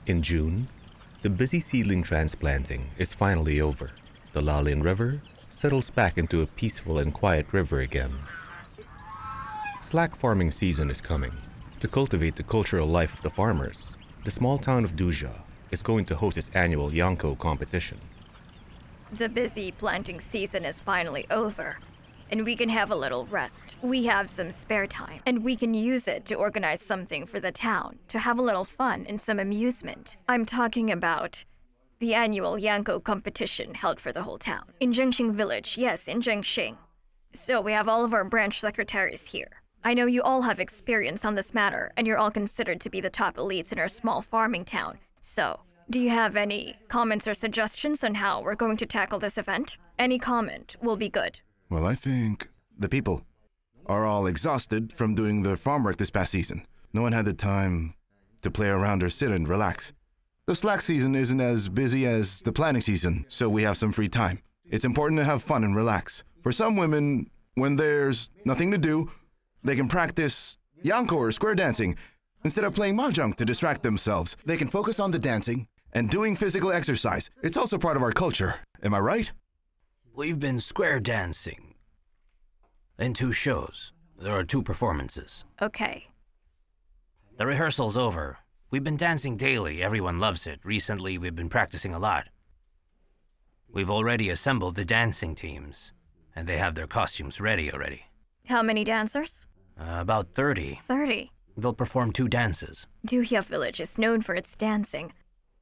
In June, the busy seedling transplanting is finally over. The Lalin River settles back into a peaceful and quiet river again. Slack farming season is coming. To cultivate the cultural life of the farmers, the small town of Duja is going to host its annual Yanko competition. The busy planting season is finally over, and we can have a little rest. We have some spare time, and we can use it to organize something for the town, to have a little fun and some amusement. I'm talking about the annual Yanko competition held for the whole town. In Zhengxing village, yes, in Zhengxing. So we have all of our branch secretaries here. I know you all have experience on this matter, and you're all considered to be the top elites in our small farming town. So, do you have any comments or suggestions on how we're going to tackle this event? Any comment will be good. Well, I think the people are all exhausted from doing their farm work this past season. No one had the time to play around or sit and relax. The slack season isn't as busy as the planting season, so we have some free time. It's important to have fun and relax. For some women, when there's nothing to do, they can practice Yanko or square dancing. Instead of playing mahjong to distract themselves, they can focus on the dancing and doing physical exercise. It's also part of our culture. Am I right? We've been square dancing in 2 shows. There are 2 performances. Okay. The rehearsal's over. We've been dancing daily. Everyone loves it. Recently, we've been practicing a lot. We've already assembled the dancing teams, and they have their costumes ready already. How many dancers? About 30. 30. They'll perform 2 dances. Duhia village is known for its dancing.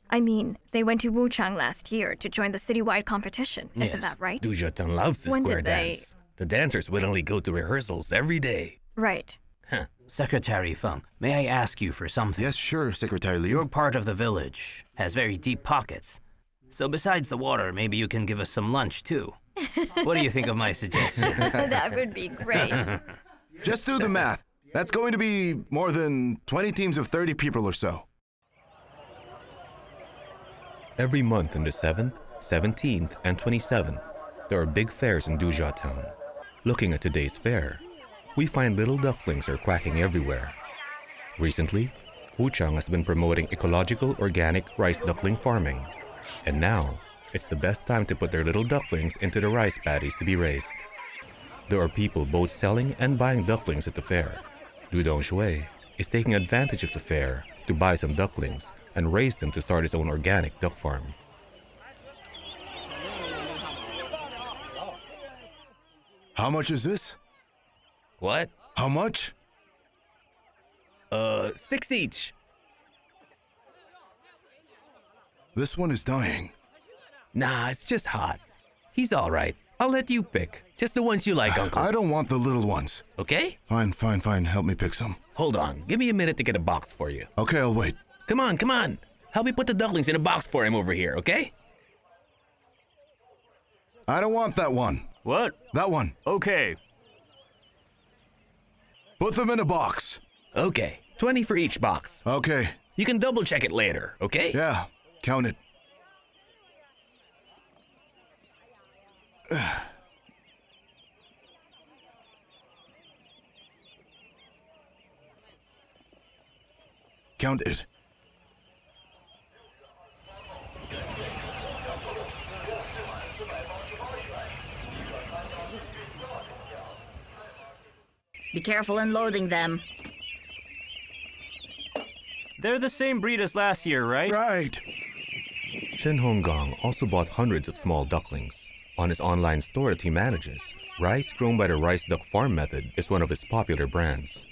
I mean, they went to Wuchang last year to join the citywide competition. Yes. Isn't that right? Dujatan loves the When square did they- dance. The dancers willingly go to rehearsals every day. Right. Secretary Feng, may I ask you for something? Yes, sure, Secretary Liu. Your part of the village has very deep pockets. So besides the water, maybe you can give us some lunch too. What do you think of my suggestion? That would be great. Just do the math. That's going to be more than 20 teams of 30 people or so. Every month on the 7th, 17th, and 27th, there are big fairs in Duja town. Looking at today's fair, we find little ducklings are quacking everywhere. Recently, Wuchang has been promoting ecological organic rice duckling farming, and now it's the best time to put their little ducklings into the rice paddies to be raised. There are people both selling and buying ducklings at the fair. Lu Dongshui is taking advantage of the fair to buy some ducklings and raise them to start his own organic duck farm. How much is this? What? How much? 6 each. This one is dying. Nah, it's just hot. He's all right. I'll let you pick. Just the ones you like, Uncle. I don't want the little ones. Okay? Fine, fine, fine. Help me pick some. Hold on. Give me a minute to get a box for you. Okay, I'll wait. Come on, come on. Help me put the ducklings in a box for him over here, okay? I don't want that one. What? That one. Okay. Put them in a box. Okay. 20 for each box. Okay. You can double check it later, okay? Yeah, count it. Count it. Be careful in loading them. They're the same breed as last year, right? Right. Chen Honggong also bought hundreds of small ducklings. On his online store that he manages, rice grown by the rice duck farm method is one of his popular brands.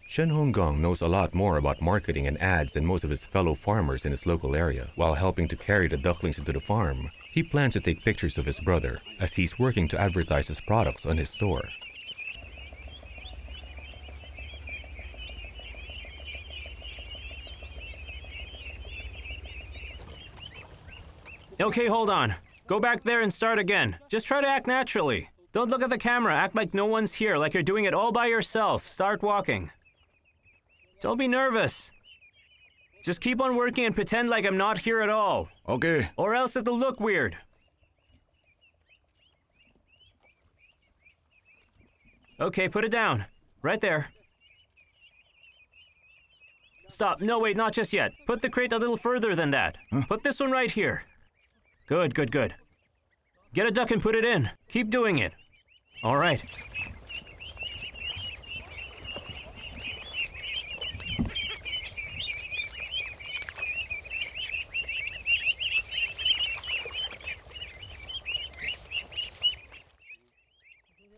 Chen Honggong knows a lot more about marketing and ads than most of his fellow farmers in his local area. While helping to carry the ducklings into the farm, he plans to take pictures of his brother as he's working to advertise his products on his store. Okay, hold on. Go back there and start again. Just try to act naturally. Don't look at the camera. Act like no one's here, like you're doing it all by yourself. Start walking. Don't be nervous. Just keep on working and pretend like I'm not here at all. Okay. Or else it'll look weird. Okay, put it down. Right there. Stop. No, wait, not just yet. Put the crate a little further than that. Put this one right here. Good, good, good. Get a duck and put it in. Keep doing it. All right.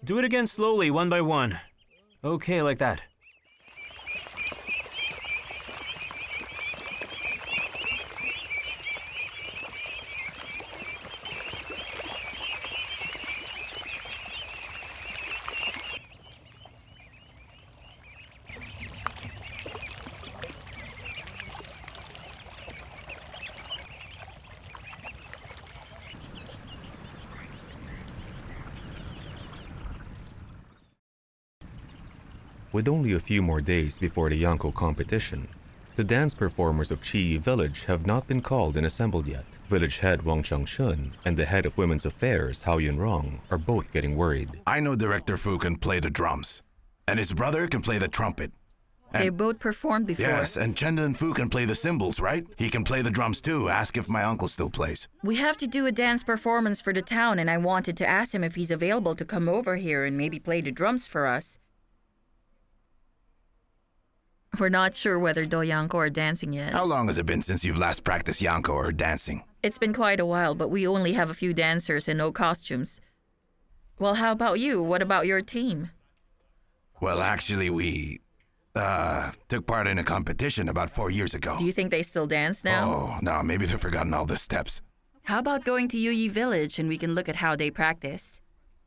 Do it again slowly, one by one. Okay, like that. With only a few more days before the Yanko competition, the dance performers of Chiyi village have not been called and assembled yet. Village head Wang Changshun and the head of Women's Affairs Hao Yunrong are both getting worried. I know Director Fu can play the drums, and his brother can play the trumpet. They both performed before. Yes, and Chendan Fu can play the cymbals, right? He can play the drums too. Ask if my uncle still plays. We have to do a dance performance for the town, and I wanted to ask him if he's available to come over here and maybe play the drums for us. We're not sure whether Do Yanko are dancing yet. How long has it been since you've last practiced Yanko or dancing? It's been quite a while, but we only have a few dancers and no costumes. Well, how about you? What about your team? Well, actually, we took part in a competition about 4 years ago. Do you think they still dance now? Oh, no, maybe they've forgotten all the steps. How about going to Yuyi village and we can look at how they practice?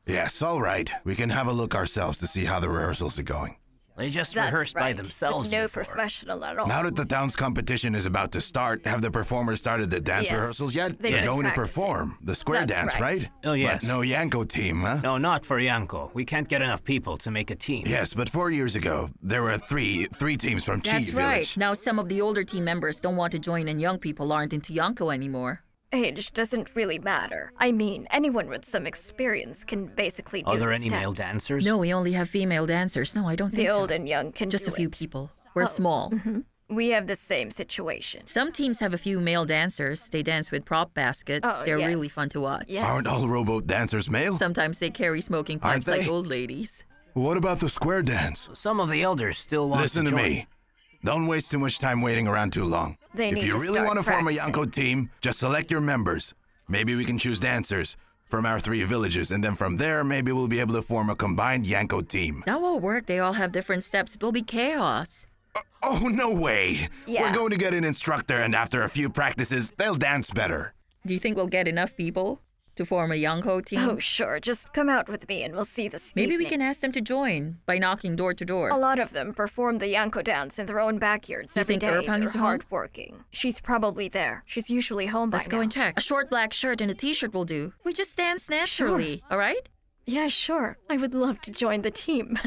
Yes, all right. We can have a look ourselves to see how the rehearsals are going. They just That's rehearsed right. by themselves With no before. professional at all. Now that the town's competition is about to start, have the performers started the dance Yes, rehearsals yet? they've They're been going to practicing. perform. The square That's dance, right. right? Oh, yes. But no Yanko team, huh? No, not for Yanko. We can't get enough people to make a team. Yes, but 4 years ago, there were three teams from Chi That's right. village. Now some of the older team members don't want to join and young people aren't into Yanko anymore. Age doesn't really matter. I mean, anyone with some experience can basically do Are there the any male steps. dancers? No, we only have female dancers. No, I don't think The so. old and young can Just do a few it. people. We're small. We have the same situation. Some teams have a few male dancers. They dance with prop baskets. Oh, They're really yes. fun to watch. Yes. Aren't all rowboat dancers male? Sometimes they carry smoking Aren't pipes like they? old ladies. What about the square dance? Some of the elders still want Listen to to join. me. Don't waste too much time waiting around too long. They if need you to really start want to form a practicing. Yanko team, just select your members. Maybe we can choose dancers from our 3 villages, and then from there, maybe we'll be able to form a combined Yanko team. That won't work. They all have different steps. It will be chaos. Oh, no way! Yeah. We're going to get an instructor, and after a few practices, they'll dance better. Do you think we'll get enough people to form a Yanko team? Oh, sure. Just come out with me and we'll see this Maybe we evening. can ask them to join by knocking door to door. A lot of them perform the Yanko dance in their own backyards You every think day. Erpang They're is home? hardworking. She's probably there. She's usually home Let's by go now. and check. A short black shirt and a t-shirt will do. We just dance naturally, all right? Yeah, sure. I would love to join the team.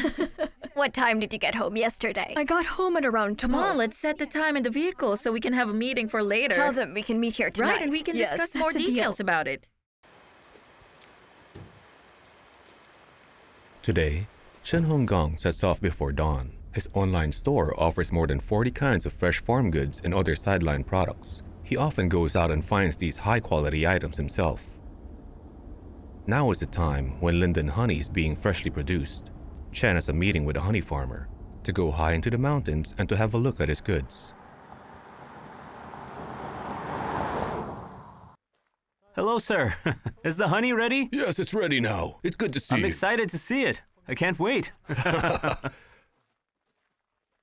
What time did you get home yesterday? I got home at around 12. Come on, let's set the time in the vehicle so we can have a meeting for later. Tell them we can meet here tonight. Right, and we can Yes, discuss more that's a deal. details about it. Today, Shen Honggang sets off before dawn. His online store offers more than 40 kinds of fresh farm goods and other sideline products. He often goes out and finds these high-quality items himself. Now is the time when linden honey is being freshly produced. Chen has a meeting with a honey farmer to go high into the mountains and to have a look at his goods. Hello, sir. Is the honey ready? Yes, it's ready now. It's good to see I'm excited to see it. I can't wait.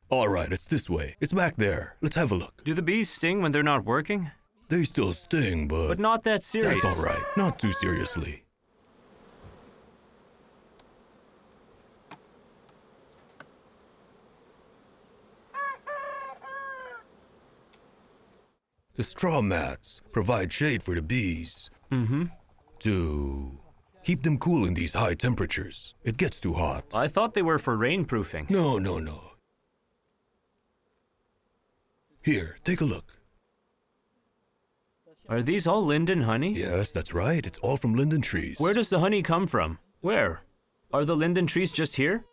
All right, it's this way. It's back there. Let's have a look. Do the bees sting when they're not working? They still sting, But not that serious. that's all right. Not too seriously. The straw mats provide shade for the bees. To keep them cool in these high temperatures. It gets too hot. I thought they were for rainproofing. No. Here, take a look. Are these all linden honey? Yes, that's right. It's all from linden trees. Where does the honey come from? Where? Are the linden trees just here?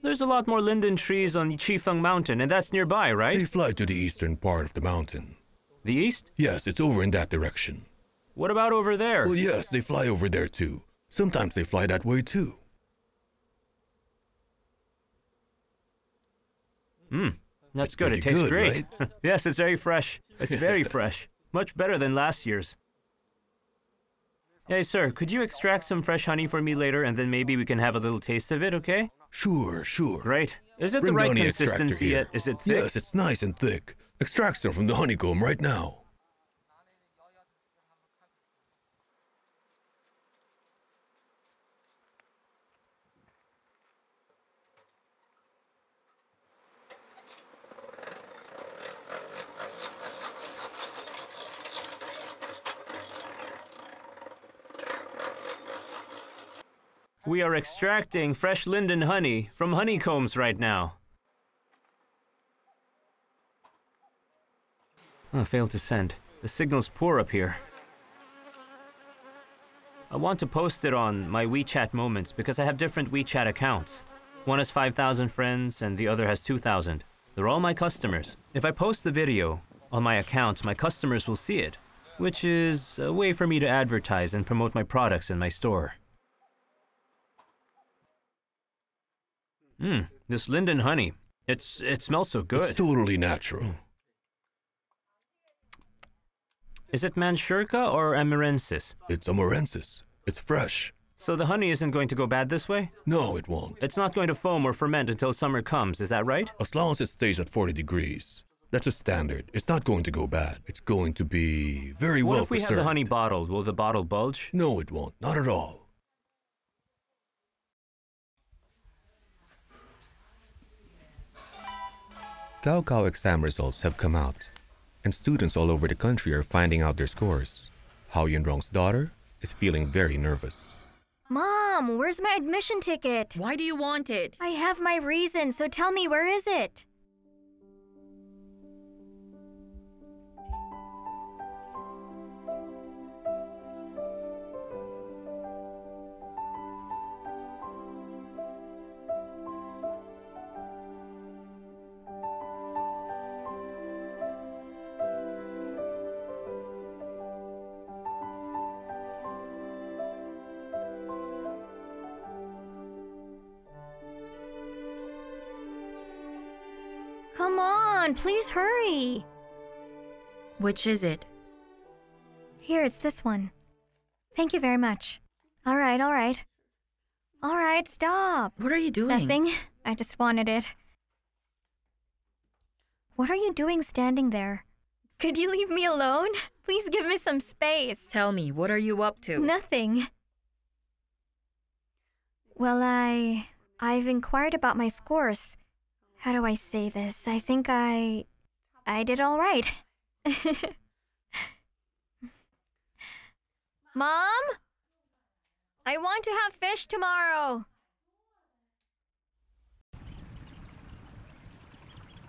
There's a lot more linden trees on the Chifeng Mountain, and that's nearby, right? They fly to the eastern part of the mountain. The east? Yes, it's over in that direction. What about over there? Well, yes, they fly over there too. Sometimes they fly that way too. That's good. It pretty tastes good, great. right? Yes, it's very fresh. It's very fresh. Much better than last year's. Hey, sir, could you extract some fresh honey for me later, and then maybe we can have a little taste of it, okay? Sure. Great. Is it Bring the right honey extractor consistency here. yet? Is it thick? Yes, it's nice and thick. Extract some from the honeycomb right now. We are extracting fresh linden honey from honeycombs right now. Oh, failed to send. The signal's poor up here. I want to post it on my WeChat moments because I have different WeChat accounts. One has 5,000 friends and the other has 2,000. They're all my customers. If I post the video on my accounts, my customers will see it, which is a way for me to advertise and promote my products in my store. This linden honey, it smells so good. It's totally natural. Is it Manchurka or Amarensis? It's Amarensis. It's fresh. So the honey isn't going to go bad this way? No, it won't. It's not going to foam or ferment until summer comes, is that right? As long as it stays at 40 degrees. That's a standard. It's not going to go bad. It's going to be very well What if we preserved. have the honey bottled? Will the bottle bulge? No, it won't. Not at all. Gaokao exam results have come out, and students all over the country are finding out their scores. Hao Yunrong's daughter is feeling very nervous. Mom, where's my admission ticket? Why do you want it? I have my reason, so tell me, where is it? Come on, please hurry. Which is it? Here, it's this one. Thank you very much. All right. All right, stop. What are you doing? Nothing. I just wanted it. What are you doing standing there? Could you leave me alone? Please give me some space. Tell me, what are you up to? Nothing. Well, I've inquired about my scores. How do I say this? I think I did all right. Mom? I want to have fish tomorrow.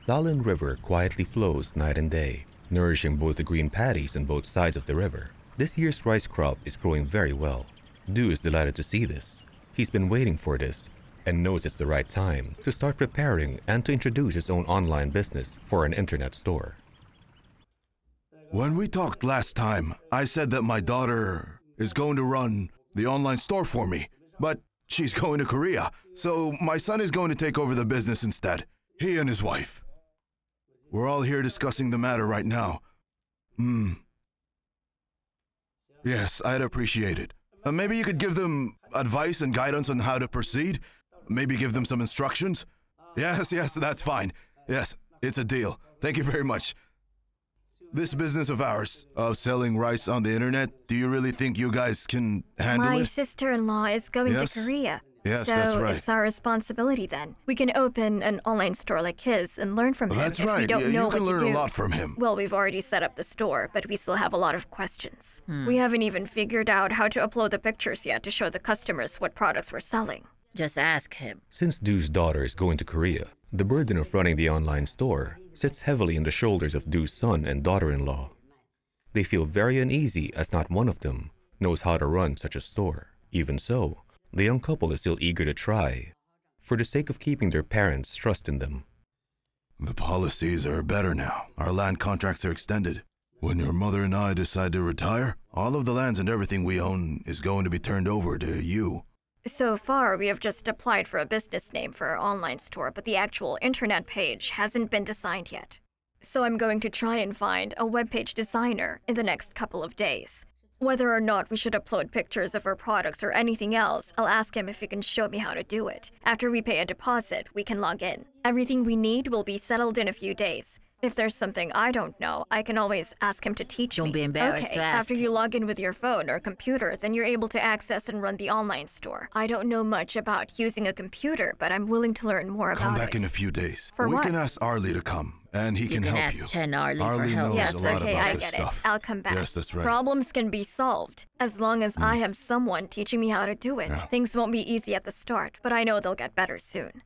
Lalin River quietly flows night and day, nourishing both the green paddies on both sides of the river. This year's rice crop is growing very well. Du is delighted to see this. He's been waiting for this and knows it's the right time to start preparing and to introduce his own online business for an internet store. When we talked last time, I said that my daughter is going to run the online store for me, but she's going to Korea, so my son is going to take over the business instead. He and his wife. We're all here discussing the matter right now. Yes, I'd appreciate it. Maybe you could give them advice and guidance on how to proceed? Maybe give them some instructions? Yes, that's fine. Yes, it's a deal. Thank you very much. This business of ours, of selling rice on the internet, do you really think you guys can handle My it? sister-in-law is going Yes. to Korea. Yes, so that's right. it's our responsibility then. We can open an online store like his and learn from him That's if we right. don't You know can what to learn do. a lot from him. Well, we've already set up the store, but we still have a lot of questions. We haven't even figured out how to upload the pictures yet to show the customers what products we're selling. Just ask him. Since Du's daughter is going to Korea, the burden of running the online store sits heavily on the shoulders of Du's son and daughter-in-law. They feel very uneasy as not one of them knows how to run such a store. Even so, the young couple is still eager to try. for the sake of keeping their parents' trust in them. The policies are better now. Our land contracts are extended. When your mother and I decide to retire, all of the lands and everything we own is going to be turned over to you. So far, we have just applied for a business name for our online store, but the actual internet page hasn't been designed yet. So I'm going to try and find a webpage designer in the next couple of days. Whether or not we should upload pictures of our products or anything else, I'll ask him if he can show me how to do it. After we pay a deposit, we can log in. Everything we need will be settled in a few days. If there's something I don't know, I can always ask him to teach me. Don't be embarrassed to ask. After you log in with your phone or computer, then you're able to access and run the online store. I don't know much about using a computer, but I'm willing to learn more about it. Come back in a few days. For what? We can ask Arlie to come, and he can help you. You can ask Chen Arlie for help. knows Yes, a lot okay, about I this get stuff. it. I'll come back. Yes, that's right. Problems can be solved as long as I have someone teaching me how to do it. Yeah. Things won't be easy at the start, but I know they'll get better soon.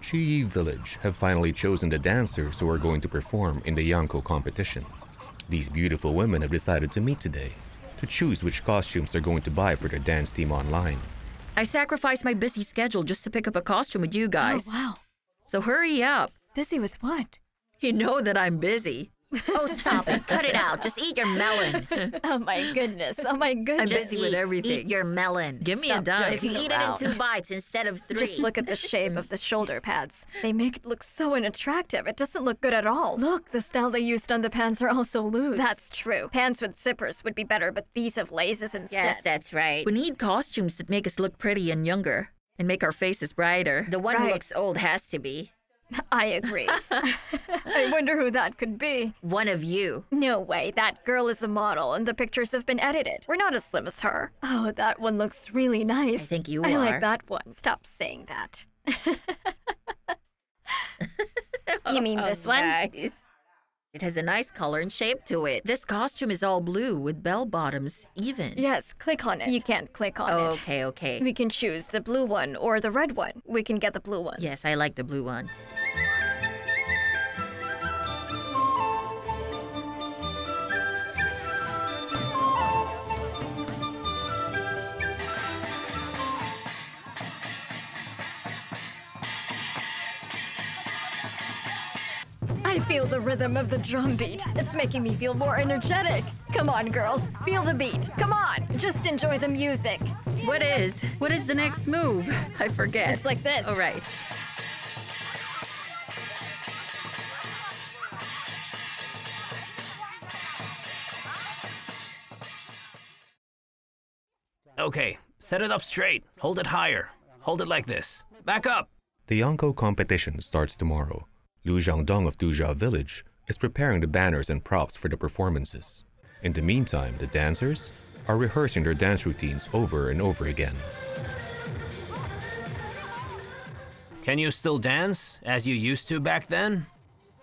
Shiyi Village have finally chosen the dancers who are going to perform in the Yanko competition. These beautiful women have decided to meet today to choose which costumes they're going to buy for their dance team online. I sacrificed my busy schedule just to pick up a costume with you guys. Oh, wow. So hurry up. Busy with what? You know that I'm busy. Oh, stop it. Cut it out. Just eat your melon. Oh my goodness. Oh my goodness. I'm busy with everything. Eat your melon. Give me a Stop dime. If you eat it in 2 bites instead of 3. Just look at the shape of the shoulder pads. They make it look so unattractive. It doesn't look good at all. Look, the style they used on the pants are also loose. That's true. Pants with zippers would be better, but these have laces instead. Yes, that's right. We need costumes that make us look pretty and younger and make our faces brighter. The one who Right. looks old has to be. I agree. I wonder who that could be. One of you. No way, that girl is a model and the pictures have been edited. We're not as slim as her. Oh, that one looks really nice. I think you I are. like that one. Stop saying that. You mean this one? Nice. It has a nice color and shape to it. This costume is all blue with bell bottoms even. Yes, click on it. You can't click on it. Okay, okay. We can choose the blue one or the red one. We can get the blue ones. Yes, I like the blue ones. I feel the rhythm of the drum beat. It's making me feel more energetic. Come on, girls. Feel the beat. Come on. Just enjoy the music. What is the next move? I forget. It's like this. All right. Okay, set it up straight. Hold it higher. Hold it like this. Back up. The Yanko competition starts tomorrow. Liu Zhangdong of Duzha Village is preparing the banners and props for the performances. In the meantime, the dancers are rehearsing their dance routines over and over again. Can you still dance as you used to back then?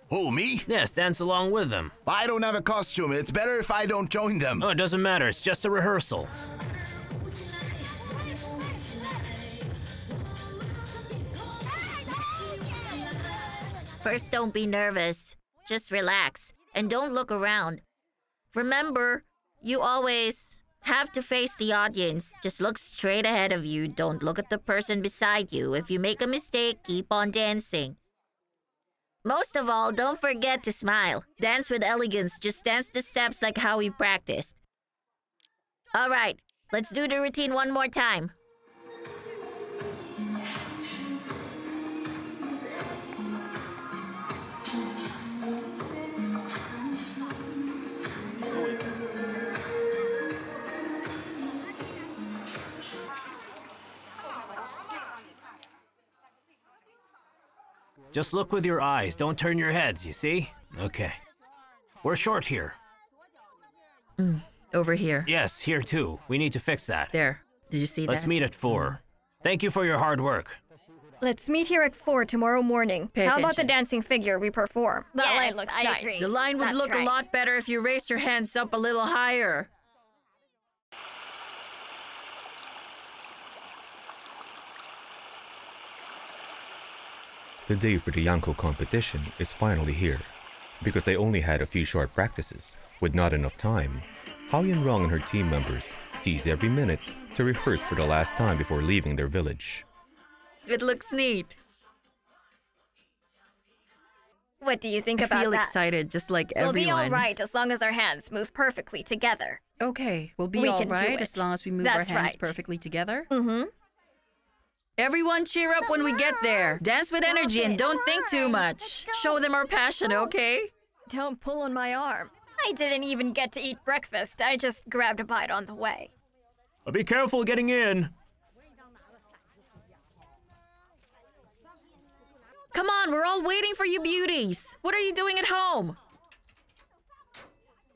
Oh, me? Yes, dance along with them. I don't have a costume. It's better if I don't join them. Oh, it doesn't matter. It's just a rehearsal. First, don't be nervous. Just relax. And don't look around. Remember, you always have to face the audience. Just look straight ahead of you. Don't look at the person beside you. If you make a mistake, keep on dancing. Most of all, don't forget to smile. Dance with elegance. Just dance the steps like how we practiced. All right, let's do the routine one more time. Just look with your eyes. Don't turn your heads, you see? Okay. We're short here. Over here. Yes, here too. We need to fix that. There. Did you see Let's that? meet at 4. Thank you for your hard work. Let's meet here at 4 tomorrow morning. Pay How about the attention. dancing figure we perform? That Yes, line looks I nice. agree. The line would That's look right. a lot better if you raised your hands up a little higher. The day for the Yanko competition is finally here. Because they only had a few short practices, with not enough time, Hao Yunrong and her team members seize every minute to rehearse for the last time before leaving their village. It looks neat. What do you think I about feel that? excited, just like We'll everyone. be all right as long as our hands move perfectly together. Okay, we'll be We all can do right it. as long as we move That's our hands right. perfectly together. Mm-hmm. Everyone cheer up when we get there. Dance with Stop energy and it. don't think too much. Show them our passion, okay? Don't pull on my arm. I didn't even get to eat breakfast. I just grabbed a bite on the way. Be careful getting in. Come on, we're all waiting for you beauties. What are you doing at home?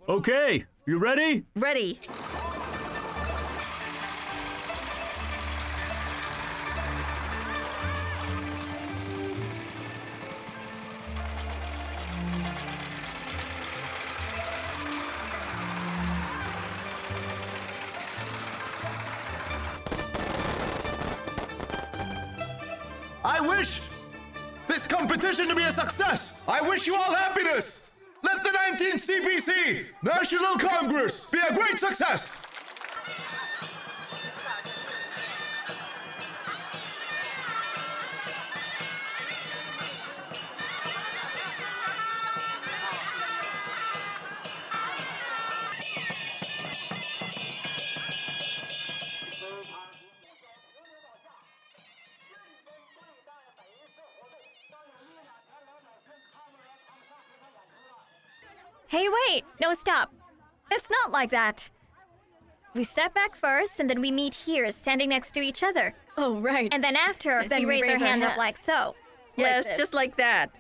Okay, you ready? Ready. I wish this competition to be a success. I wish you all happiness. Let the 19th CPC National Congress be a great success. Hey, wait! No, stop. It's not like that. We step back first, and then we meet here, standing next to each other. Oh, right. And then after, Then we we raise our raise our hand up hand. like so. Yes, this. just like that.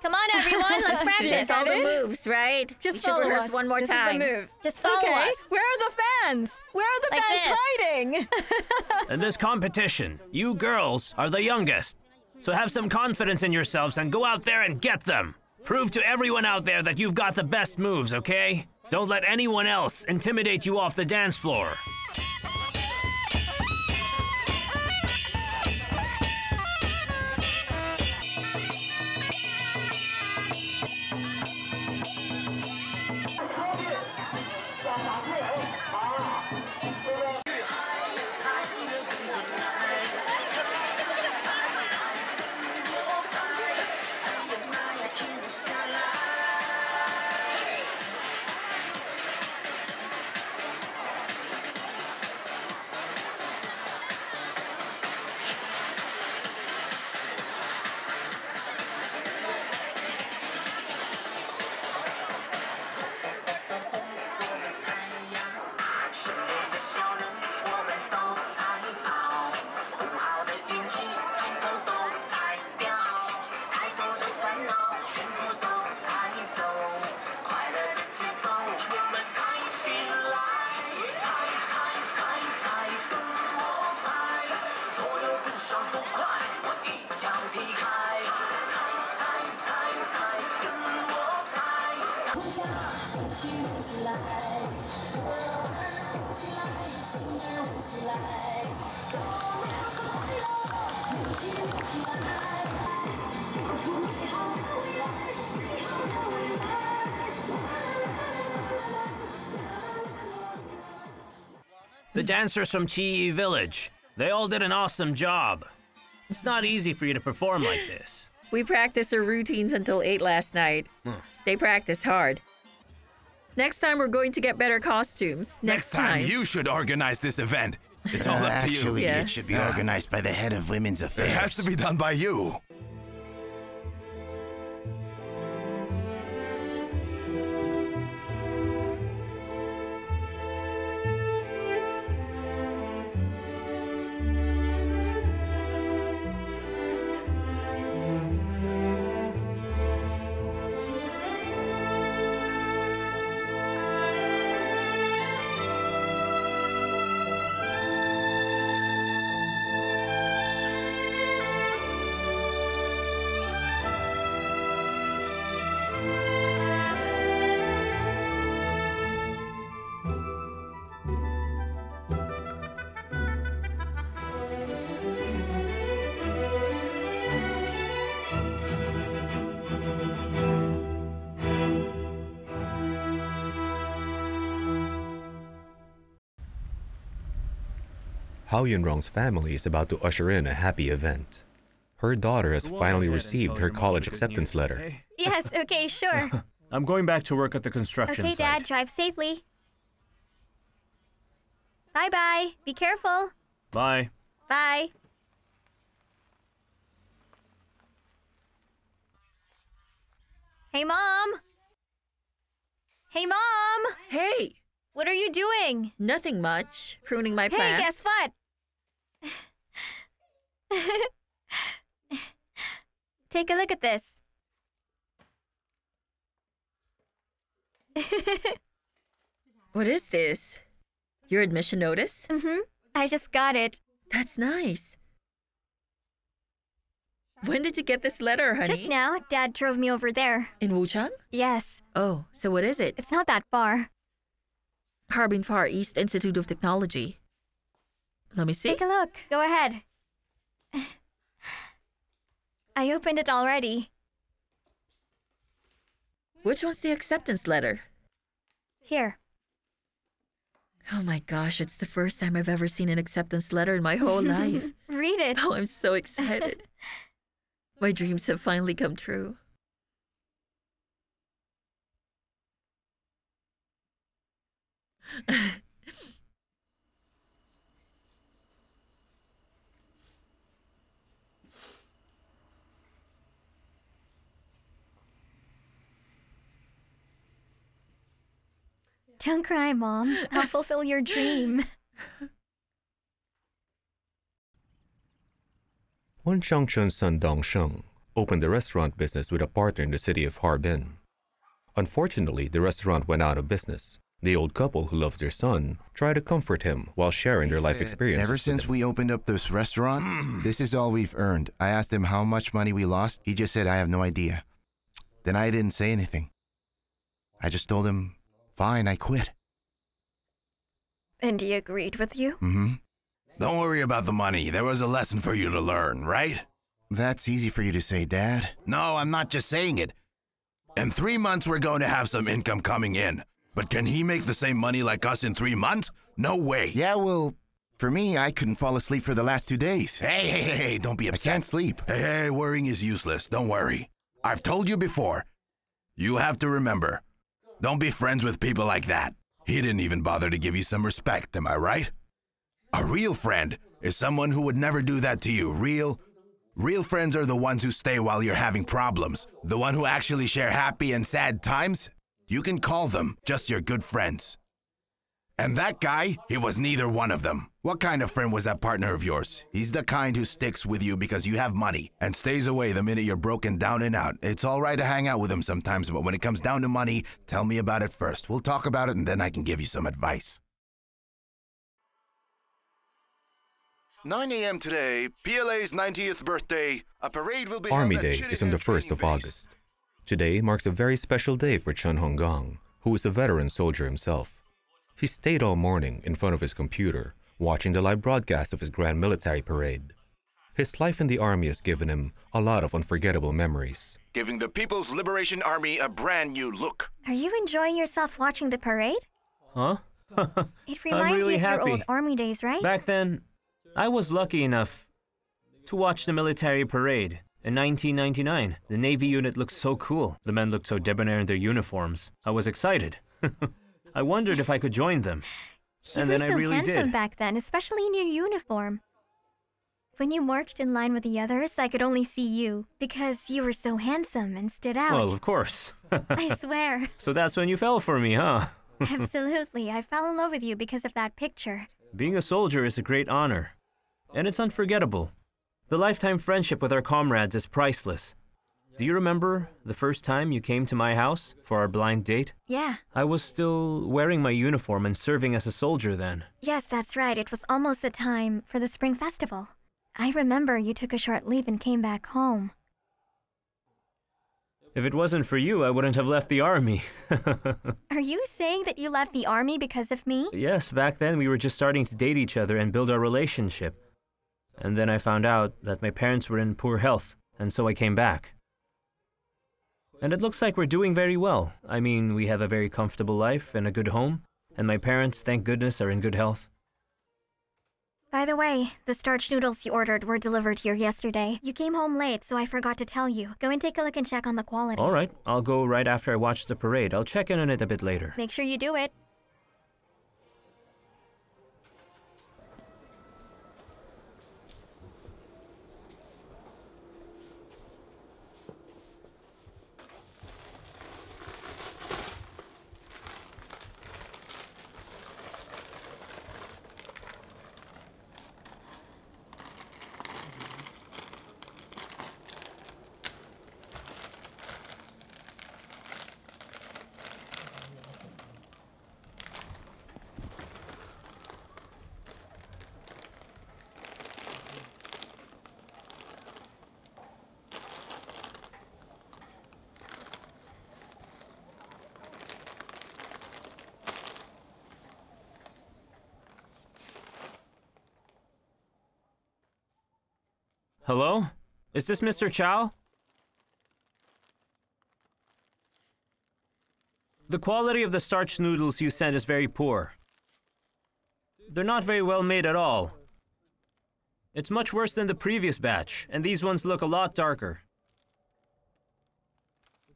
Come on, everyone, let's practice. That's all the moves, right? Just we should follow rehearse us. one more this time. Is the move. Just follow Okay, us. where are the fans? Where are the Like fans this. hiding? In this competition, you girls are the youngest. So have some confidence in yourselves and go out there and get them. Prove to everyone out there that you've got the best moves, okay? Don't let anyone else intimidate you off the dance floor. The dancers from Chiyi Village. They all did an awesome job. It's not easy for you to perform like this. We practiced our routines until 8 last night. They practiced hard. Next time, we're going to get better costumes. Next time, you should organize this event. It's all up to you. Actually, Yes. it should be organized by the head of women's affairs. It has to be done by you. Hao Yunrong's family is about to usher in a happy event. Her daughter has finally received her college acceptance letter. Yes, okay, sure. I'm going back to work at the construction Okay, site. Dad, drive safely. Bye-bye. Be careful. Bye. Bye. Hey, Mom. Hey, Mom. Hey! What are you doing? Nothing much. Pruning my Hey, plants. guess what? Take a look at this. What is this? Your admission notice? I just got it. That's nice. When did you get this letter, honey? Just now, Dad drove me over there. In Wuchang? Yes, Oh, so what is it? it's not that far. Harbin Far East Institute of Technology. Let me see. Take a look. Go ahead. I opened it already. Which one's the acceptance letter? Here. Oh my gosh, it's the first time I've ever seen an acceptance letter in my whole life. Read it. Oh, I'm so excited. My dreams have finally come true. Don't cry, Mom. I'll fulfill your dream. Wen Shangchun's son Dong Sheng opened a restaurant business with a partner in the city of Harbin. Unfortunately, the restaurant went out of business. The old couple who loves their son try to comfort him while sharing their life experiences. Ever since we opened up this restaurant, this is all we've earned. I asked him how much money we lost. He just said, I have no idea. Then I didn't say anything. I just told him, fine, I quit. And he agreed with you? Mm-hmm. Don't worry about the money. There was a lesson for you to learn, right? That's easy for you to say, Dad. No, I'm not just saying it. In 3 months, we're going to have some income coming in. But can he make the same money like us in 3 months? No way. Yeah, well, for me, I couldn't fall asleep for the last 2 days. Hey, don't be I upset. can't sleep. Hey, worrying is useless. Don't worry. I've told you before. You have to remember. Don't be friends with people like that. He didn't even bother to give you some respect, am I right? A real friend is someone who would never do that to you. Real friends are the ones who stay while you're having problems. The one who actually share happy and sad times. You can call them just your good friends. And that guy, he was neither one of them. What kind of friend was that partner of yours? He's the kind who sticks with you because you have money and stays away the minute you're broken down and out. It's all right to hang out with him sometimes, but when it comes down to money, tell me about it first. We'll talk about it and then I can give you some advice. 9 a.m. today, PLA's 90th birthday. A parade will be Army held at Day is on the Chittigan 1st of training base. August. Today marks a very special day for Chen Honggang, who is a veteran soldier himself. He stayed all morning in front of his computer, watching the live broadcast of his grand military parade. His life in the army has given him a lot of unforgettable memories. Giving the People's Liberation Army a brand new look. Are you enjoying yourself watching the parade? Huh? It reminds really you of happy. your old army days, right? Back then, I was lucky enough to watch the military parade. In 1999, the Navy unit looked so cool. The men looked so debonair in their uniforms. I was excited. I wondered if I could join them. You And were then I so really handsome did. back then, especially in your uniform. When you marched in line with the others, I could only see you because you were so handsome and stood out. Well, of course. I swear. So that's when you fell for me, huh? Absolutely. I fell in love with you because of that picture. Being a soldier is a great honor. And it's unforgettable. The lifetime friendship with our comrades is priceless. Do you remember the first time you came to my house for our blind date? Yeah. I was still wearing my uniform and serving as a soldier then. Yes, that's right. It was almost the time for the Spring Festival. I remember you took a short leave and came back home. If it wasn't for you, I wouldn't have left the army. Are you saying that you left the army because of me? Yes, back then we were just starting to date each other and build our relationship. And then I found out that my parents were in poor health, and so I came back. And it looks like we're doing very well. I mean, we have a very comfortable life and a good home, and my parents, thank goodness, are in good health. By the way, the starch noodles you ordered were delivered here yesterday. You came home late, so I forgot to tell you. Go and take a look and check on the quality. All right, I'll go right after I watch the parade. I'll check in on it a bit later. Make sure you do it. Hello? Is this Mr. Chow? The quality of the starch noodles you sent is very poor. They're not very well made at all. It's much worse than the previous batch, and these ones look a lot darker.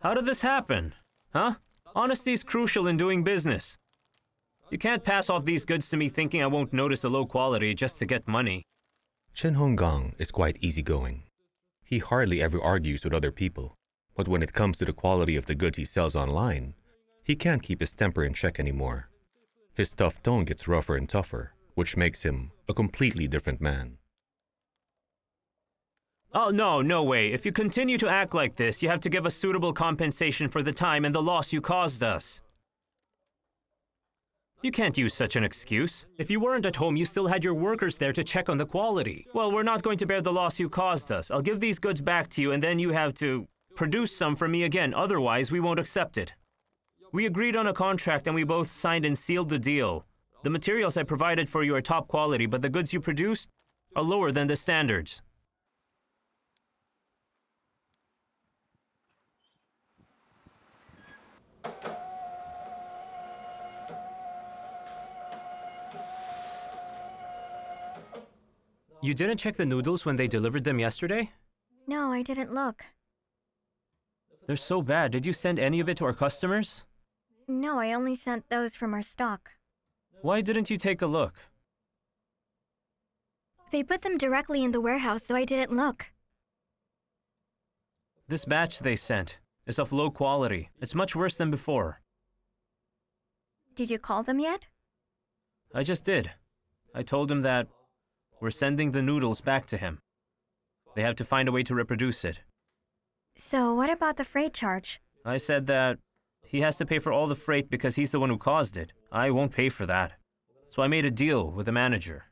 How did this happen? Huh? Honesty is crucial in doing business. You can't pass off these goods to me thinking I won't notice the low quality just to get money. Chen Honggang is quite easygoing. He hardly ever argues with other people, but when it comes to the quality of the goods he sells online, he can't keep his temper in check anymore. His tough tone gets rougher and tougher, which makes him a completely different man. Oh, no way. If you continue to act like this, you have to give us suitable compensation for the time and the loss you caused us. You can't use such an excuse. If you weren't at home, you still had your workers there to check on the quality. Well, we're not going to bear the loss you caused us. I'll give these goods back to you, and then you have to produce some for me again. Otherwise, we won't accept it. We agreed on a contract, and we both signed and sealed the deal. The materials I provided for you are top quality, but the goods you produced are lower than the standards. You didn't check the noodles when they delivered them yesterday? No, I didn't look. They're so bad. Did you send any of it to our customers? No, I only sent those from our stock. Why didn't you take a look? They put them directly in the warehouse, so I didn't look. This batch they sent is of low quality. It's much worse than before. Did you call them yet? I just did. I told him that we're sending the noodles back to him. They have to find a way to reproduce it. So what about the freight charge? I said that he has to pay for all the freight because he's the one who caused it. I won't pay for that. So I made a deal with the manager.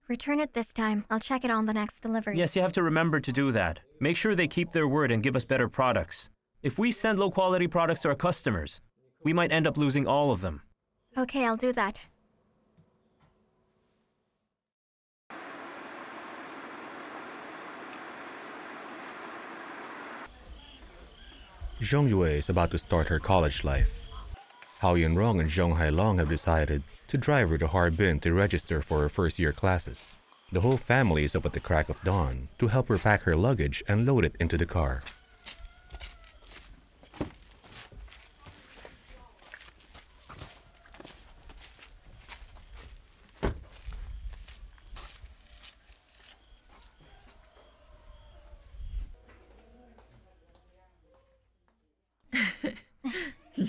Return it this time. I'll check it on the next delivery. Yes, you have to remember to do that. Make sure they keep their word and give us better products. If we send low-quality products to our customers, we might end up losing all of them. Okay, I'll do that. Zhong Yue is about to start her college life. Hao Yunrong and Zhong Hailong have decided to drive her to Harbin to register for her first-year classes. The whole family is up at the crack of dawn to help her pack her luggage and load it into the car.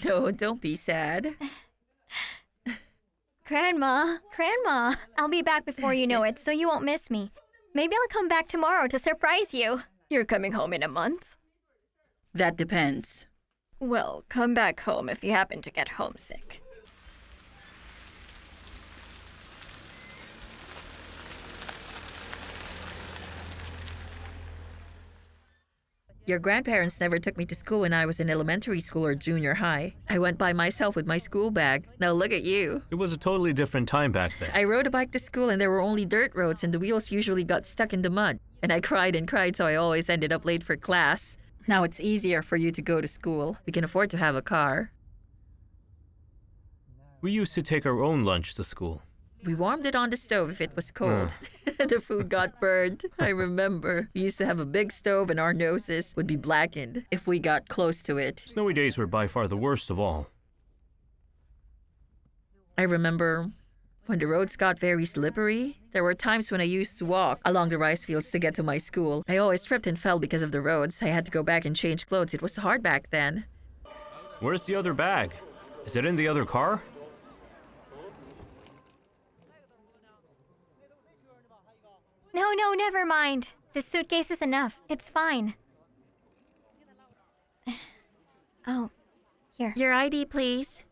No, don't be sad. Grandma, I'll be back before you know it, so you won't miss me. Maybe I'll come back tomorrow to surprise you. You're coming home in a month? That depends. Well, come back home if you happen to get homesick. Your grandparents never took me to school when I was in elementary school or junior high. I went by myself with my school bag. Now look at you. It was a totally different time back then. I rode a bike to school and there were only dirt roads and the wheels usually got stuck in the mud. And I cried and cried, so I always ended up late for class. Now it's easier for you to go to school. We can afford to have a car. We used to take our own lunch to school. We warmed it on the stove if it was cold. The food got burned. I remember. We used to have a big stove and our noses would be blackened if we got close to it. Snowy days were by far the worst of all. I remember when the roads got very slippery. There were times when I used to walk along the rice fields to get to my school. I always tripped and fell because of the roads. I had to go back and change clothes. It was hard back then. Where's the other bag? Is it in the other car? No, never mind. This suitcase is enough. It's fine. Oh, here. Your ID, please.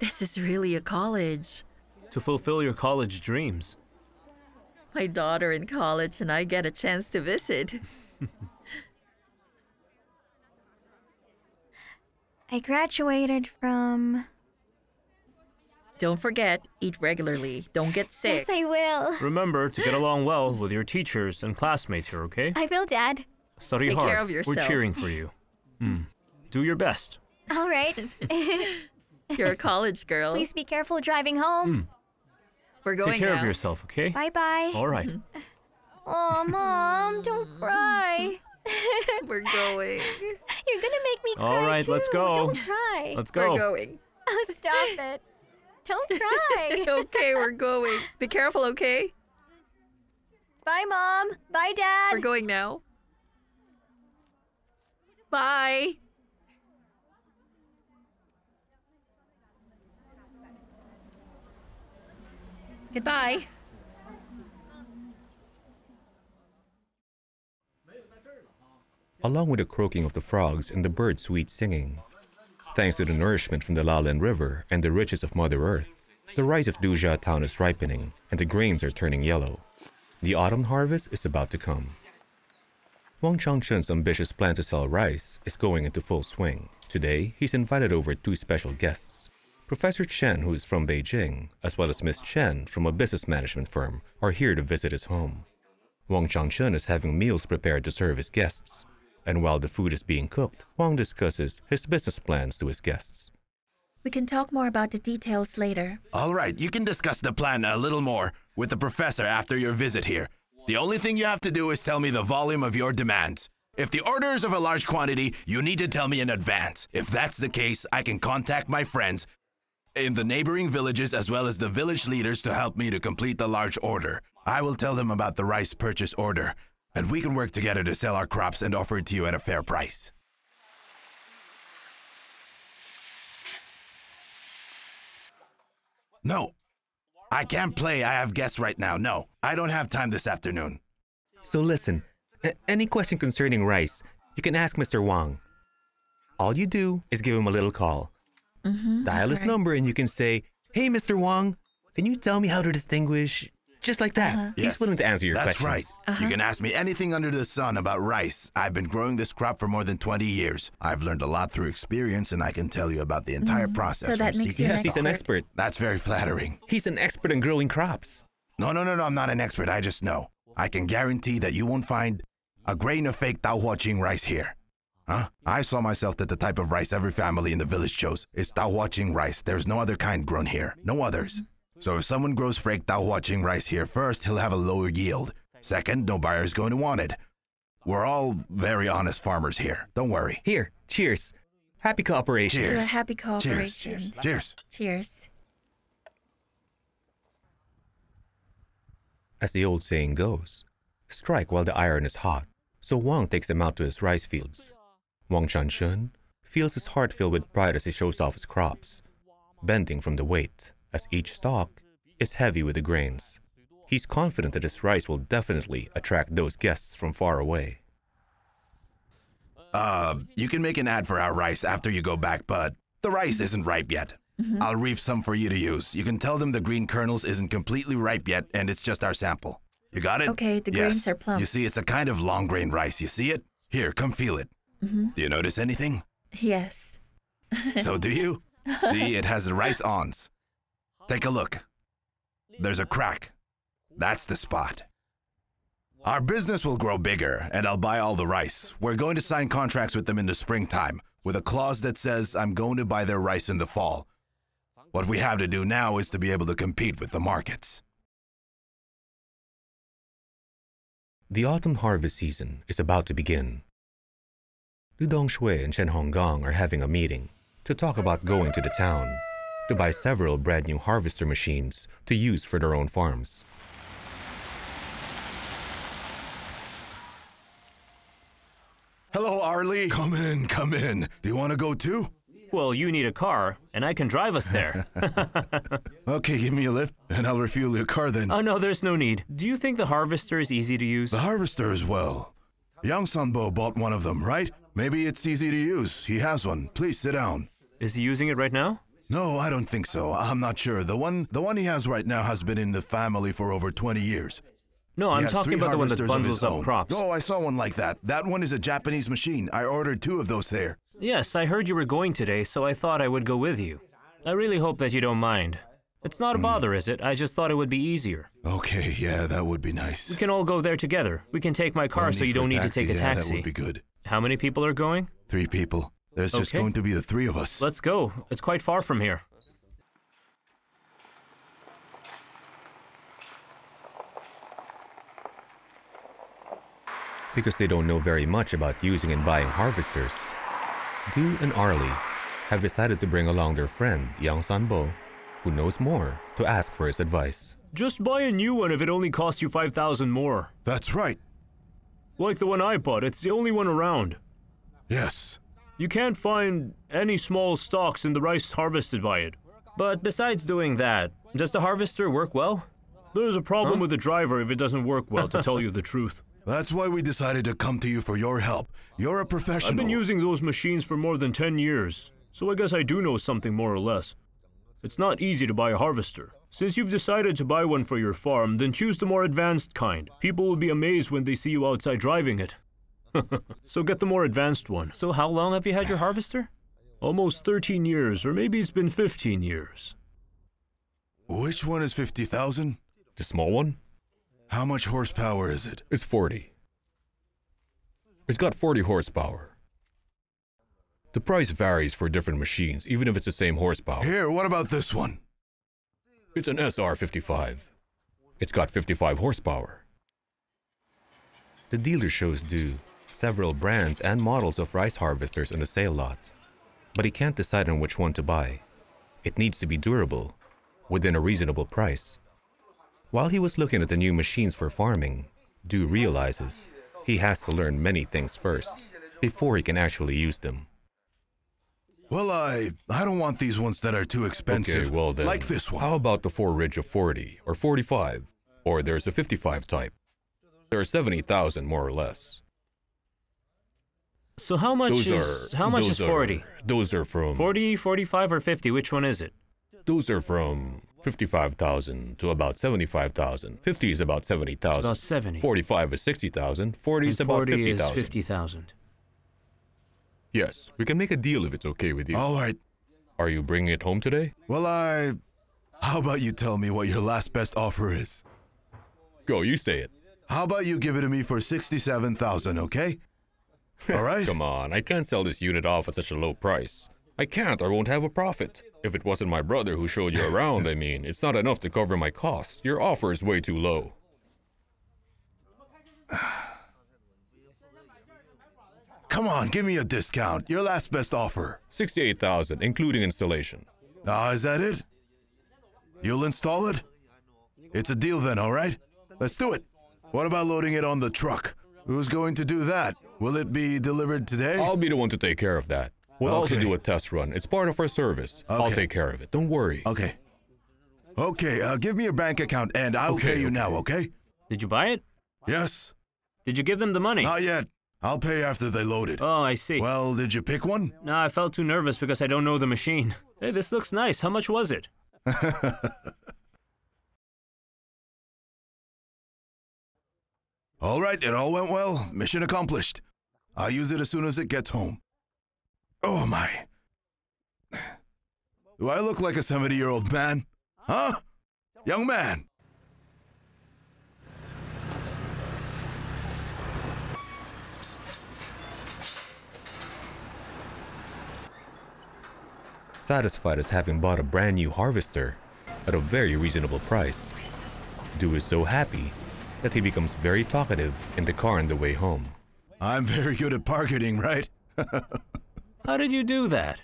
This is really a college. To fulfill your college dreams. My daughter in college and I get a chance to visit. I graduated from... Don't forget, eat regularly. Don't get sick. Yes, I will. Remember to get along well with your teachers and classmates here, okay? I will, Dad. Study Take hard. care of yourself. We're cheering for you. Do your best. All right. You're a college girl. Please be careful driving home. We're going Take care now. of yourself, okay? Bye-bye. All right. Oh, Mom, don't cry. We're going. You're gonna make me cry All right, too. let's go. Don't cry. Let's go. We're going. Oh, stop it. Don't cry. Okay, we're going. Be careful, okay? Bye, Mom. Bye, Dad. We're going now. Bye. Goodbye. Along with the croaking of the frogs and the birds' sweet singing, thanks to the nourishment from the Lalin River and the riches of Mother Earth, the rice of Duja town is ripening and the grains are turning yellow. The autumn harvest is about to come. Wang Changshen's ambitious plan to sell rice is going into full swing. Today, he's invited over 2 special guests. Professor Chen, who is from Beijing, as well as Miss Chen from a business management firm, are here to visit his home. Wang Changshen is having meals prepared to serve his guests. And while the food is being cooked, Wang discusses his business plans to his guests. We can talk more about the details later. All right, you can discuss the plan a little more with the professor after your visit here. The only thing you have to do is tell me the volume of your demands. If the order is of a large quantity, you need to tell me in advance. If that's the case, I can contact my friends in the neighboring villages as well as the village leaders to help me to complete the large order. I will tell them about the rice purchase order, and we can work together to sell our crops and offer it to you at a fair price. No, I can't play. I have guests right now. No, I don't have time this afternoon. So listen, any question concerning rice, you can ask Mr. Wang. All you do is give him a little call. Dial his number and you can say, "Hey, Mr. Wang, can you tell me how to distinguish?" Just like that. He's willing to answer your That's questions. right. You can ask me anything under the sun about rice. I've been growing this crop for more than 20 years. I've learned a lot through experience, and I can tell you about the entire process. So that from makes you seed to Yes, he's an stalk. expert. That's very flattering. He's an expert in growing crops. No, I'm not an expert. I just know. I can guarantee that you won't find a grain of fake Daohuaqing rice here. Huh? I saw myself that the type of rice every family in the village chose is Daohuaqing rice. There's no other kind grown here. No others. So if someone grows fake Daohuaqing rice here, first, he'll have a lower yield. Second, no buyer is going to want it. We're all very honest farmers here. Don't worry. Here, cheers. Happy cooperation. Cheers. To a happy Cheers. cooperation. Cheers. Cheers. As the old saying goes, strike while the iron is hot. So Wang takes him out to his rice fields. Wang Chanshen feels his heart fill with pride as he shows off his crops, bending from the weight, as each stalk is heavy with the grains. He's confident that his rice will definitely attract those guests from far away. You can make an ad for our rice after you go back, but the rice isn't ripe yet. I'll reap some for you to use. You can tell them the green kernels isn't completely ripe yet, and it's just our sample. You got it? Okay, the grains are plump. You see, it's a kind of long grain rice. You see it? Here, come feel it. Do you notice anything? Yes. So do you? See, it has the rice awns. Take a look. There's a crack. That's the spot. Our business will grow bigger, and I'll buy all the rice. We're going to sign contracts with them in the springtime, with a clause that says I'm going to buy their rice in the fall. What we have to do now is to be able to compete with the markets. The autumn harvest season is about to begin. Lu Dongshui and Shen Honggang are having a meeting to talk about going to the town to buy several brand new harvester machines to use for their own farms. Hello, Arlie. Come in, come in. Do you want to go too? Well, you need a car, and I can drive us there. Okay, give me a lift, and I'll refuel your car then. Oh, no, there's no need. Do you think the harvester is easy to use? The harvester as well. Young Sanbo bought one of them, right? Maybe it's easy to use. He has one. Please sit down. Is he using it right now? No, I don't think so. I'm not sure. The one he has right now has been in the family for over 20 years. No, I'm talking about the one that bundles up crops. Oh, I saw one like that. That one is a Japanese machine. I ordered 2 of those there. Yes, I heard you were going today, so I thought I would go with you. I really hope that you don't mind. It's not a bother, is it? I just thought it would be easier. Okay, yeah, that would be nice. We can all go there together. We can take my car so you don't need to take a taxi. That would be good. How many people are going? 3 people. There's just going to be the 3 of us. Let's go. It's quite far from here. Because they don't know very much about using and buying harvesters, Du and Arlie have decided to bring along their friend, Yang Sanbo, who knows more, to ask for his advice. Just buy a new one if it only costs you 5,000 more. That's right. Like the one I bought, it's the only one around. Yes. You can't find any small stalks in the rice harvested by it. But besides doing that, does the harvester work well? There's a problem with the driver if it doesn't work well, to tell you the truth. That's why we decided to come to you for your help. You're a professional. I've been using those machines for more than 10 years, so I guess I do know something more or less. It's not easy to buy a harvester. Since you've decided to buy one for your farm, then choose the more advanced kind. People will be amazed when they see you outside driving it. So get the more advanced one. So how long have you had your harvester? Almost 13 years, or maybe it's been 15 years. Which one is 50,000? The small one? How much horsepower is it? It's 40. It's got 40 horsepower. The price varies for different machines, even if it's the same horsepower. Here, what about this one? It's an SR55. It's got 55 horsepower. The dealer shows Du several brands and models of rice harvesters on the sale lot, but he can't decide on which one to buy. It needs to be durable, within a reasonable price. While he was looking at the new machines for farming, Du realizes he has to learn many things first, before he can actually use them. Well, I don't want these ones that are too expensive. Okay, well then, like this one. How about the 4-ridge of 40 or 45? Or there's a 55 type. There are 70,000 more or less. So how much is 40? Those are from 40, 45, or 50? Which one is it? Those are from 55,000 to about 75,000. 50 is about 70,000. About 70. 45 is 60,000. 40 is about 50,000. 40 is 50,000. Yes, we can make a deal if it's okay with you. All right. Are you bringing it home today? Well, how about you tell me what your last best offer is? Go, you say it. How about you give it to me for 67,000, okay? All right? Come on, I can't sell this unit off at such a low price. I can't, I won't have a profit. If it wasn't my brother who showed you around, I mean, it's not enough to cover my costs. Your offer is way too low. Come on, give me a discount. Your last best offer. 68,000, including installation. Is that it? You'll install it? It's a deal then, all right? Let's do it. What about loading it on the truck? Who's going to do that? Will it be delivered today? I'll be the one to take care of that. We'll also Okay. do a test run. It's part of our service. I'll Okay. take care of it. Don't worry. Okay. Okay, give me your bank account and I'll Okay, pay you okay. now, okay? Did you buy it? Yes. Did you give them the money? Not yet. I'll pay after they load it. Oh, I see. Well, did you pick one? No, I felt too nervous because I don't know the machine. Hey, this looks nice. How much was it? All right, it all went well. Mission accomplished. I'll use it as soon as it gets home. Oh my. Do I look like a 70-year-old man? Huh? Young man. satisfied as having bought a brand new harvester at a very reasonable price. Du is so happy that he becomes very talkative in the car on the way home. I'm very good at bargaining, right? How did you do that?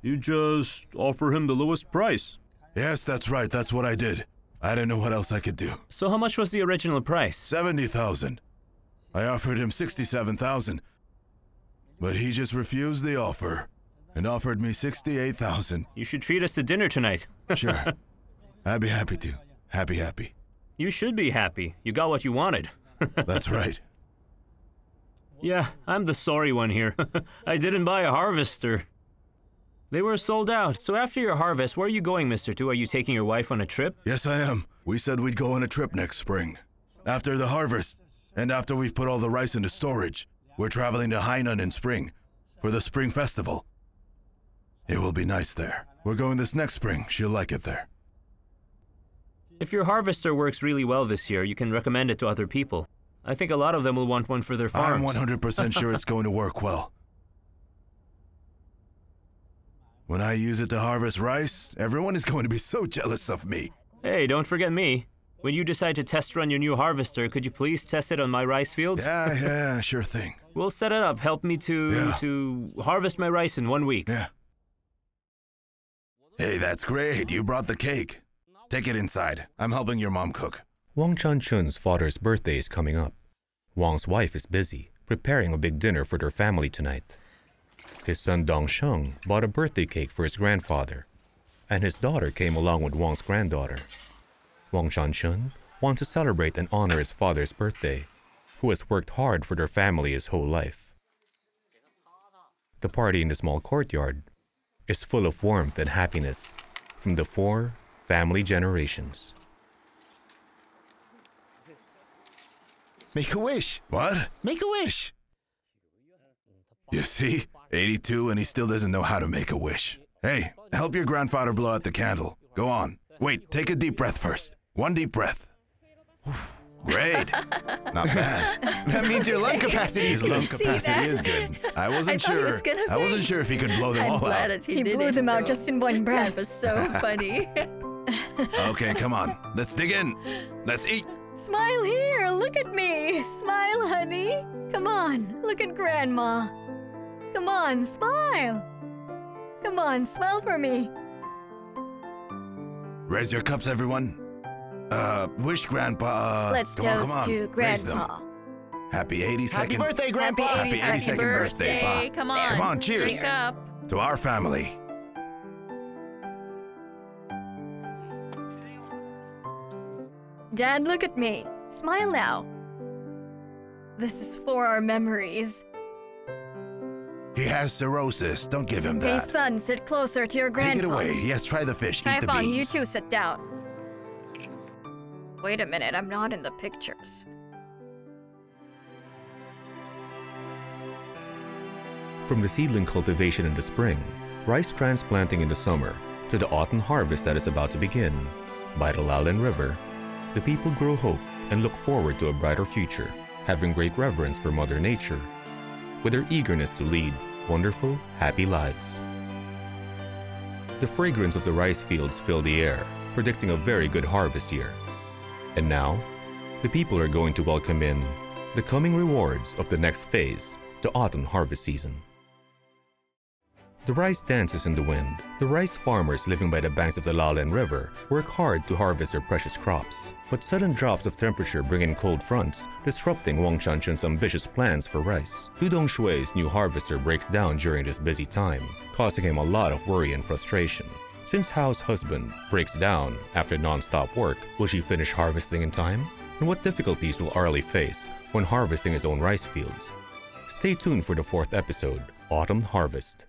You just offer him the lowest price. Yes, that's right. That's what I did. I didn't know what else I could do. So how much was the original price? 70,000. I offered him 67,000. But he just refused the offer and offered me 68,000. You should treat us to dinner tonight. Sure. I'd be happy to. Happy. You should be happy. You got what you wanted. That's right. Yeah, I'm the sorry one here. I didn't buy a harvester. They were sold out. So after your harvest, where are you going, Mr. Tu? Are you taking your wife on a trip? Yes, I am. We said we'd go on a trip next spring. After the harvest, and after we've put all the rice into storage, we're traveling to Hainan in spring for the spring festival. It will be nice there. We're going this next spring. She'll like it there. If your harvester works really well this year, you can recommend it to other people. I think a lot of them will want one for their farms. I'm 100% sure it's going to work well. When I use it to harvest rice, everyone is going to be so jealous of me. Hey, don't forget me. When you decide to test run your new harvester, could you please test it on my rice fields? Yeah, sure thing. We'll set it up. Help me to harvest my rice in 1 week. Yeah. Hey, that's great. You brought the cake. Take it inside. I'm helping your mom cook. Wang Chanchun's father's birthday is coming up. Wang's wife is busy, preparing a big dinner for their family tonight. His son Dong Sheng bought a birthday cake for his grandfather, and his daughter came along with Wang's granddaughter. Wang Chanchun wants to celebrate and honor his father's birthday, who has worked hard for their family his whole life. The party in the small courtyard is full of warmth and happiness from the 4 family generations. Make a wish. What? Make a wish. You see? 82 and he still doesn't know how to make a wish. Hey, help your grandfather blow out the candle. Go on. Wait, take a deep breath first. 1 deep breath. Great. Not bad. That means your lung capacity is His lung good. capacity is good. I wasn't sure. I wasn't sure if he could blow them I'm all glad out. that he He did blew it, them out though. just in one That breath. was so funny. Okay, come on. Let's dig in. Let's eat. Smile here, look at me. Smile, honey. Come on, look at Grandma. Come on, smile. Come on, smile for me. Raise your cups, everyone. Wish Grandpa. Let's come on, toast come on. to Raise them. Grandpa. Happy 82nd. Happy birthday, Grandpa. Happy Happy 82nd birthday, Pa. Come on. Come on, cheers. Drink up. To our family. Dad, look at me. Smile now. This is for our memories. He has cirrhosis. Don't give him Hey, that. son, sit closer to your grandpa. Take it away. Yes, try the fish. Eat the Taifang, you beans. two sit down. Wait a minute, I'm not in the pictures. From the seedling cultivation in the spring, rice transplanting in the summer, to the autumn harvest that is about to begin, by the Lalin River, the people grow hope and look forward to a brighter future, having great reverence for Mother Nature, with their eagerness to lead wonderful, happy lives. The fragrance of the rice fields fill the air, predicting a very good harvest year. And now, the people are going to welcome in the coming rewards of the next phase, the autumn harvest season. The rice dances in the wind. The rice farmers living by the banks of the Lalin River work hard to harvest their precious crops. But sudden drops of temperature bring in cold fronts, disrupting Wang Chanchun's ambitious plans for rice. Lu Dongshui's new harvester breaks down during this busy time, causing him a lot of worry and frustration. Since Hao's husband breaks down after non-stop work, will she finish harvesting in time? And what difficulties will Arlie face when harvesting his own rice fields? Stay tuned for the 4th episode, Autumn Harvest.